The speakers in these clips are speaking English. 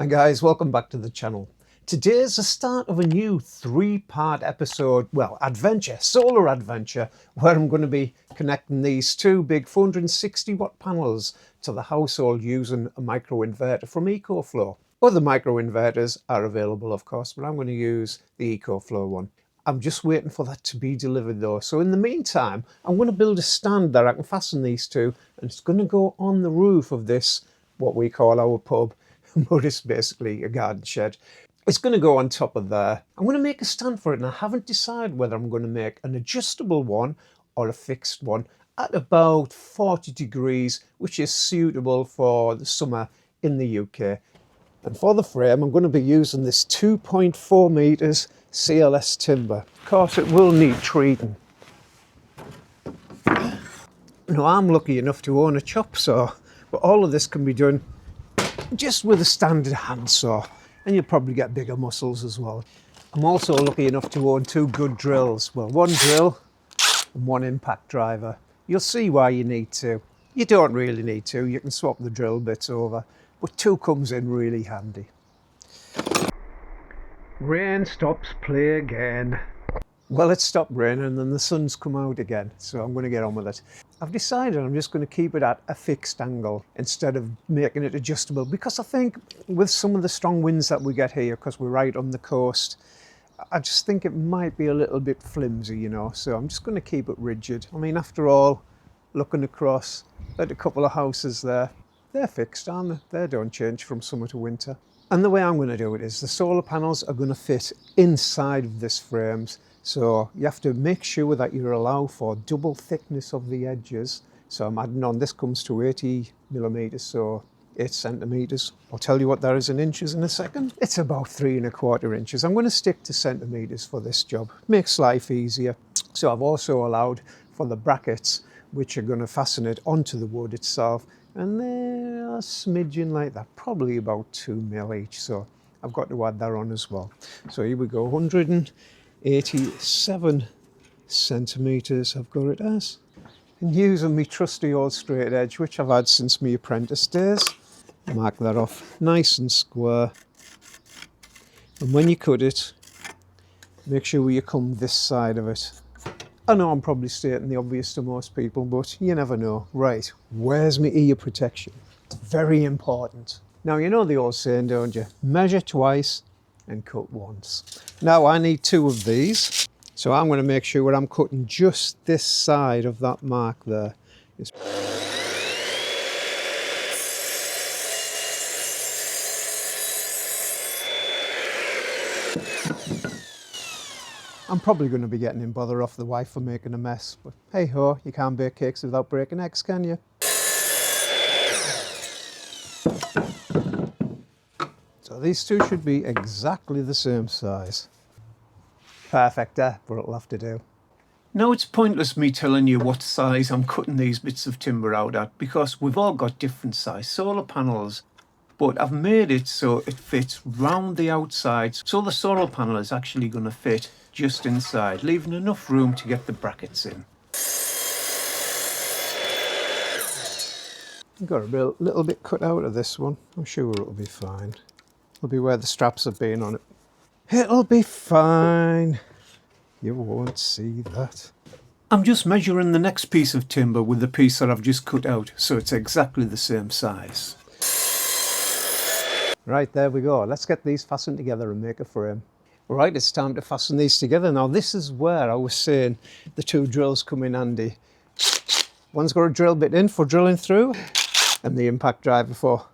Hi guys, welcome back to the channel. Today is the start of a new 3-part episode, solar adventure, where I'm going to be connecting these two big 460 watt panels to the household using a microinverter from ecoflow. Other microinverters are available of course, but I'm going to use the ecoflow one. I'm just waiting for that to be delivered though. So in the meantime, I'm going to build a stand that I can fasten these to, and it's going to go on the roof of this, what we call our pub, but it's basically a garden shed. It's going to go on top of there. I'm going to make a stand for it, and I haven't decided whether I'm going to make an adjustable one or a fixed one at about 40 degrees, which is suitable for the summer in the UK. And for the frame, I'm going to be using this 2.4 meters CLS timber. Of course, it will need treating. Now, I'm lucky enough to own a chop saw, but all of this can be done just with a standard handsaw, and you'll probably get bigger muscles as well. I'm also lucky enough to own 2 good drills. Well, 1 drill and 1 impact driver. You'll see why you need 2. You don't really need 2, you can swap the drill bits over, but 2 comes in really handy. Rain stops, play again. Well, it stopped raining and then the sun's come out again, so I'm going to get on with it. I've decided I'm just going to keep it at a fixed angle instead of making it adjustable, because I think with some of the strong winds that we get here, because we're right on the coast, I just think it might be a little bit flimsy, you know, so I'm just going to keep it rigid. I mean, after all, looking across at a couple of houses there, they're fixed, aren't they? They don't change from summer to winter. And the way I'm going to do it is the solar panels are going to fit inside of this frames. So you have to make sure that you allow for double thickness of the edges. So I'm adding on, this comes to 80 millimeters, so 8 centimeters. I'll tell you what that is in inches in a second. It's about 3¼ inches. I'm going to stick to centimeters for this job. Makes life easier. So I've also allowed for the brackets, which are going to fasten it onto the wood itself. And they're a smidgen like that, probably about 2 mil each. So I've got to add that on as well. So here we go, 187 centimeters I've got it as. And using my trusty old straight edge, which I've had since my apprentice days, mark that off nice and square. And when you cut it, make sure you come this side of it. I know I'm probably stating the obvious to most people, but you never know. Right, where's my ear protection? It's very important. Now, you know the old saying, don't you? Measure twice and cut once. Now, I need 2 of these, so I'm going to make sure I'm cutting just this side of that mark there. I'm probably going to be getting in bother off the wife for making a mess, but hey ho, you can't bake cakes without breaking eggs, can you? So these 2 should be exactly the same size. Perfect, but it'll have to do. Now, it's pointless me telling you what size I'm cutting these bits of timber out at, because we've all got different size solar panels. But I've made it so it fits round the outside, so the solar panel is actually going to fit just inside, leaving enough room to get the brackets in. I've got a little bit cut out of this one. I'm sure it'll be fine. It'll be where the straps have been on it. It'll be fine. You won't see that. I'm just measuring the next piece of timber with the piece that I've just cut out, so it's exactly the same size. Right, there we go. Let's get these fastened together and make a frame. Right, it's time to fasten these together. Now, this is where I was saying the 2 drills come in handy. One's got a drill bit in for drilling through, and the impact driver for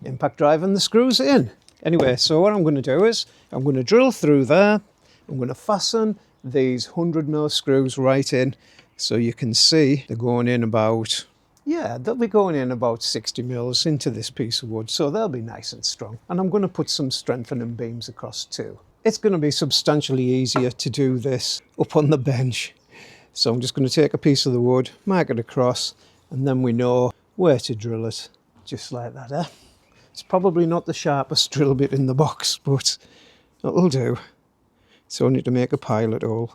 impact driving the screws in. Anyway, so what I'm going to do is I'm going to drill through there. I'm going to fasten these 100mm screws right in, so you can see they're going in about, they'll be going in about 60mm into this piece of wood, so they'll be nice and strong. And I'm going to put some strengthening beams across too. It's going to be substantially easier to do this up on the bench. So I'm just going to take a piece of the wood, mark it across, and then we know where to drill it, just like that. It's probably not the sharpest drill bit in the box, but it'll do. It's only to make a pilot hole.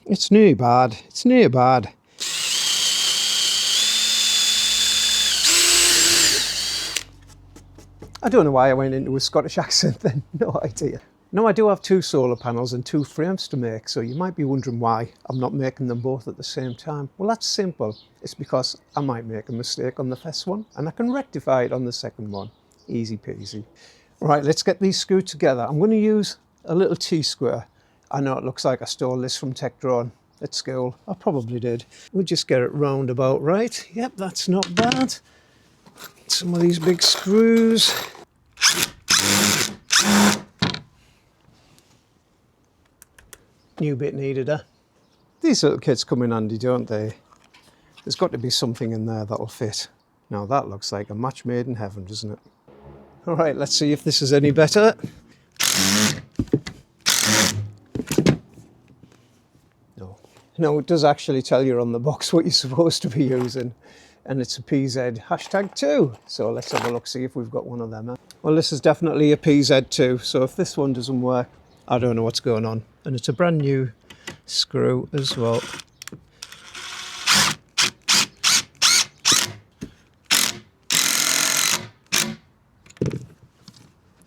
It's near bad. It's near bad. I don't know why I went into a Scottish accent then, no idea. Now I do have 2 solar panels and 2 frames to make, so you might be wondering why I'm not making them both at the same time. Well, that's simple. It's because I might make a mistake on the first one and I can rectify it on the second one. Easy peasy. Right, let's get these screwed together. I'm going to use a little T-square. I know it looks like I stole this from Tech Drone at school. I probably did. We'll just get it round about right. Yep, that's not bad. Some of these big screws. New bit needed, huh? These little kits come in handy, don't they? There's got to be something in there that'll fit. Now that looks like a match made in heaven, doesn't it? All right, let's see if this is any better. No, it does actually tell you on the box what you're supposed to be using. And it's a PZ #2. So let's have a look, see if we've got one of them. Huh? Well, this is definitely a PZ2. So if this one doesn't work, I don't know what's going on. And it's a brand new screw as well.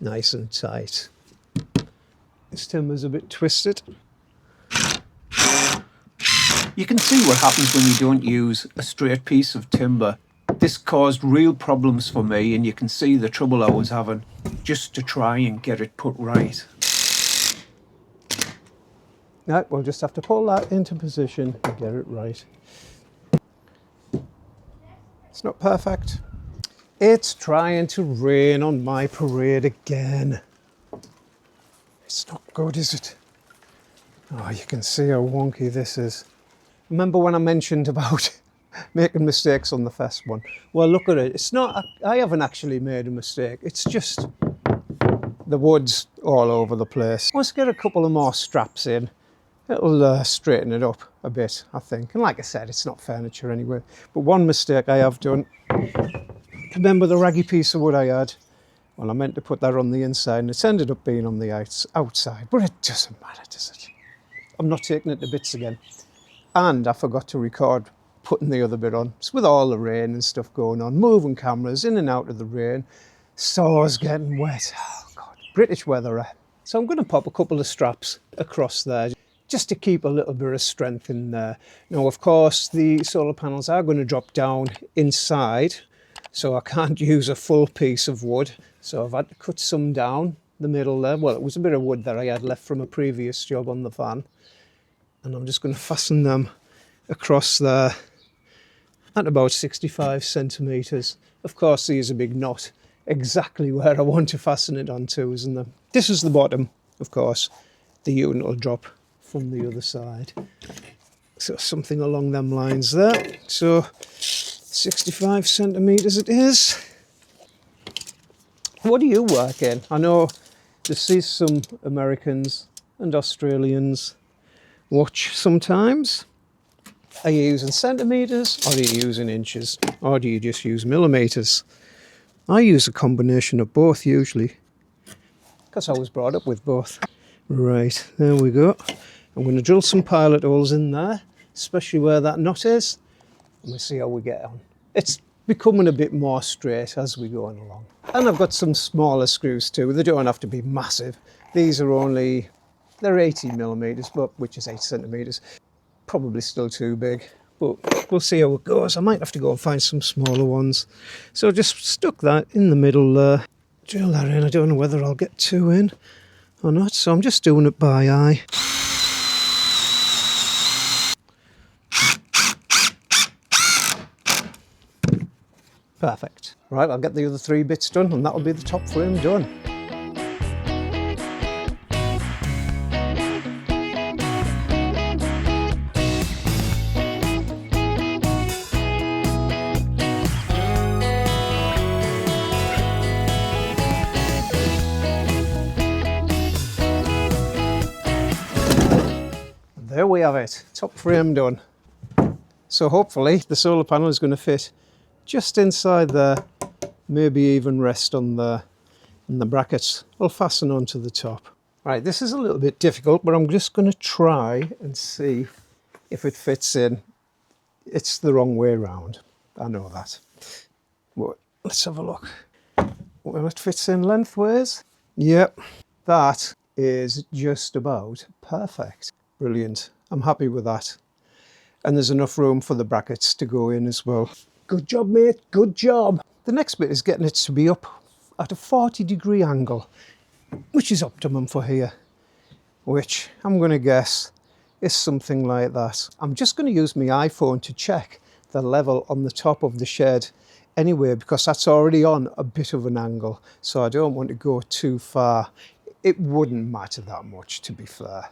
Nice and tight. This timber's a bit twisted. You can see what happens when you don't use a straight piece of timber. This caused real problems for me, and you can see the trouble I was having just to try and get it put right. No, we'll just have to pull that into position and get it right. It's not perfect. It's trying to rain on my parade again. It's not good, is it? Oh, you can see how wonky this is. Remember when I mentioned about making mistakes on the first one? Well, look at it. It's not, I haven't actually made a mistake. It's just the wood's all over the place. Let's get a couple of more straps in. It'll straighten it up a bit, I think. And like I said, it's not furniture anyway. But one mistake I have done. Remember the raggy piece of wood I had? Well, I meant to put that on the inside and it's ended up being on the outside. But it doesn't matter, does it? I'm not taking it to bits again. And I forgot to record putting the other bit on. It's with all the rain and stuff going on, moving cameras in and out of the rain, saws getting wet. Oh God, British weather. Eh? So I'm going to pop a couple of straps across there just to keep a little bit of strength in there. Now, of course, the solar panels are going to drop down inside, so I can't use a full piece of wood. So I've had to cut some down the middle there. Well, it was a bit of wood that I had left from a previous job on the van. And I'm just going to fasten them across there at about 65 centimetres. Of course, there's a big knot exactly where I want to fasten it onto, isn't there? This is the bottom, of course. The unit will drop from the other side. So something along them lines there. So 65 centimetres it is. What do you work in? I know there's some Americans and Australians watch sometimes. Are you using centimetres, or are you using inches, or do you just use millimetres? I use a combination of both usually, because I was brought up with both. Right, there we go. I'm going to drill some pilot holes in there, especially where that knot is, and we'll see how we get on. It's becoming a bit more straight as we go on along. And I've got some smaller screws too. They don't have to be massive. These are only, they're 80 millimetres, but which is 8 centimetres. Probably still too big, but we'll see how it goes. I might have to go and find some smaller ones. So I just stuck that in the middle there. Drill that in. I don't know whether I'll get 2 in or not, so I'm just doing it by eye. Perfect. Right, I'll get the other 3 bits done and that'll be the top frame done. There we have it, top frame done. So hopefully the solar panel is going to fit just inside there, maybe even rest on there, and the brackets will fasten onto the top. Right, this is a little bit difficult, but I'm just going to try and see if it fits in. It's the wrong way around, I know that. But let's have a look. Well, it fits in lengthways. Yep, that is just about perfect. Brilliant. I'm happy with that. And there's enough room for the brackets to go in as well. Good job, mate, good job. The next bit is getting it to be up at a 40-degree angle, which is optimum for here, which I'm going to guess is something like that. I'm just going to use my iPhone to check the level on the top of the shed anyway, because that's already on a bit of an angle, so I don't want to go too far. It wouldn't matter that much, to be fair.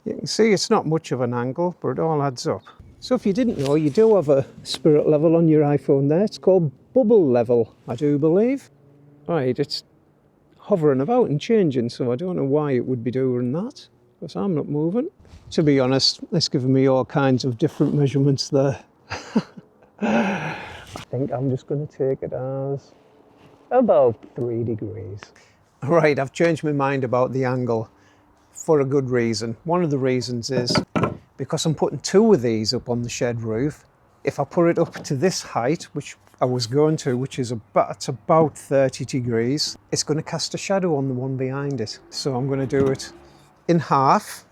You can see it's not much of an angle, but it all adds up. So if you didn't know, you do have a spirit level on your iPhone there. It's called bubble level, I do believe. Right, it's hovering about and changing, so I don't know why it would be doing that, because I'm not moving. To be honest, it's giving me all kinds of different measurements there. I think I'm just going to take it as about 3 degrees. Right, I've changed my mind about the angle for a good reason. One of the reasons is because I'm putting 2 of these up on the shed roof. If I put it up to this height, which I was going to, which is about 30 degrees, it's going to cast a shadow on the one behind it. So I'm going to do it in half.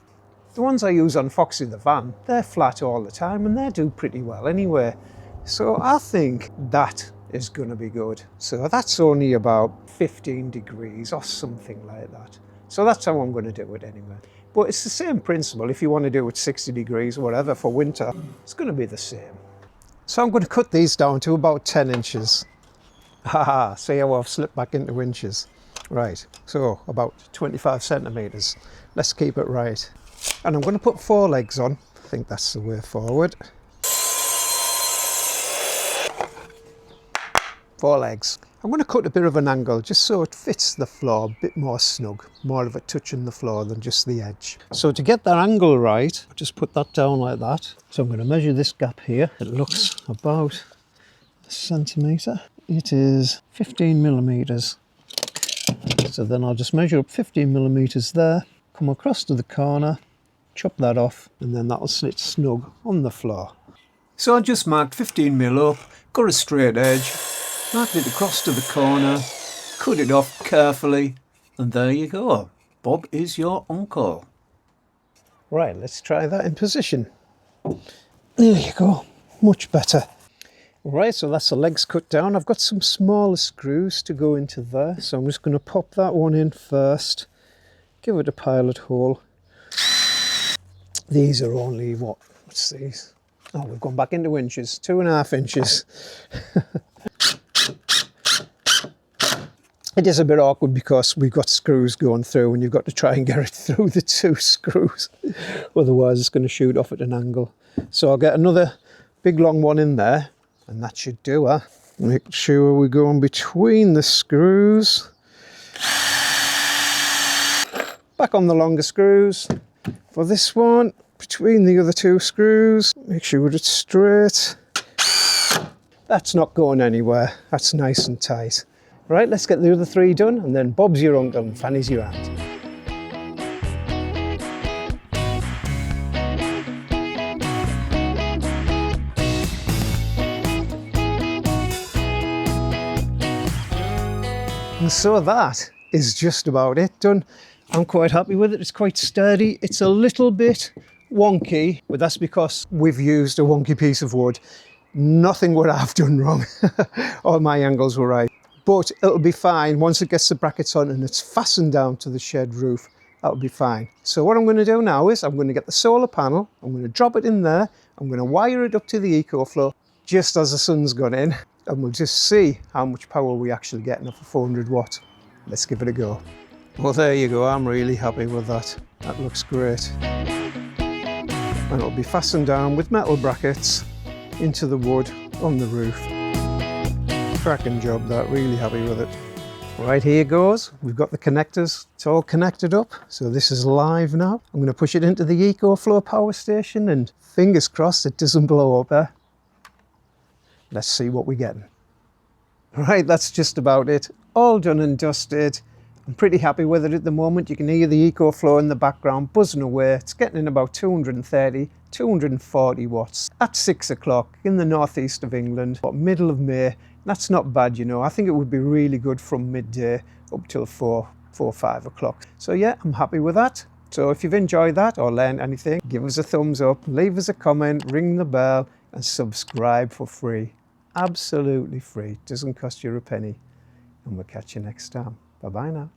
The ones I use on Foxy the van, they're flat all the time and they do pretty well anyway. So I think that is going to be good. So that's only about 15 degrees or something like that. So that's how I'm going to do it anyway. But it's the same principle. If you want to do it 60 degrees or whatever for winter, it's going to be the same. So I'm going to cut these down to about 10 inches. Haha, see how I've slipped back into inches. Right, so about 25 centimetres. Let's keep it right. And I'm going to put 4 legs on. I think that's the way forward. 4 legs. I'm going to cut a bit of an angle just so it fits the floor a bit more snug, more of it touching the floor than just the edge. So to get that angle right, I'll just put that down like that. So I'm going to measure this gap here. It looks about a centimetre. It is 15 millimetres. So then I'll just measure up 15 millimetres there, come across to the corner, chop that off, and then that'll sit snug on the floor. So I just marked 15 mil up, got a straight edge, marked it across to the corner, cut it off carefully, and there you go. Bob is your uncle. Right, let's try that in position. There you go, much better. Right, so that's the legs cut down. I've got some smaller screws to go into there, so I'm just going to pop that one in first, give it a pilot hole. These are only, what's these? Oh, we've gone back into inches, 2.5 inches. It is a bit awkward because we've got screws going through and you've got to try and get it through the 2 screws. Otherwise it's going to shoot off at an angle. So I'll get another big long one in there and that should do her. Make sure we're going between the screws. Back on the longer screws. For this one, between the other 2 screws, make sure it's straight. That's not going anywhere. That's nice and tight. Right, let's get the other 3 done, and then Bob's your uncle and Fanny's your aunt. And so that is just about it done. I'm quite happy with it. It's quite sturdy. It's a little bit wonky, but that's because we've used a wonky piece of wood. Nothing what I've done wrong. All my angles were right. But it'll be fine once it gets the brackets on and it's fastened down to the shed roof. That'll be fine. So what I'm going to do now is I'm going to get the solar panel, I'm going to drop it in there, I'm going to wire it up to the ecoflow just as the sun's gone in, and we'll just see how much power we actually get off a 400 watt. Let's give it a go. Well, there you go. I'm really happy with that. That looks great. And it'll be fastened down with metal brackets into the wood on the roof. Cracking job that, really happy with it. Right, here goes. We've got the connectors. It's all connected up. So this is live now. I'm going to push it into the ecoflow power station and fingers crossed it doesn't blow up there. Let's see what we're getting. Right, that's just about it. All done and dusted. I'm pretty happy with it at the moment. You can hear the ecoflow in the background buzzing away. It's getting in about 230, 240 watts at 6 o'clock in the northeast of England, about middle of May That's not bad, you know. I think it would be really good from midday up till 4 or 5 o'clock. So yeah, I'm happy with that. So if you've enjoyed that or learned anything, give us a thumbs up, leave us a comment, ring the bell and subscribe for free. Absolutely free. Doesn't cost you a penny. And we'll catch you next time. Bye bye now.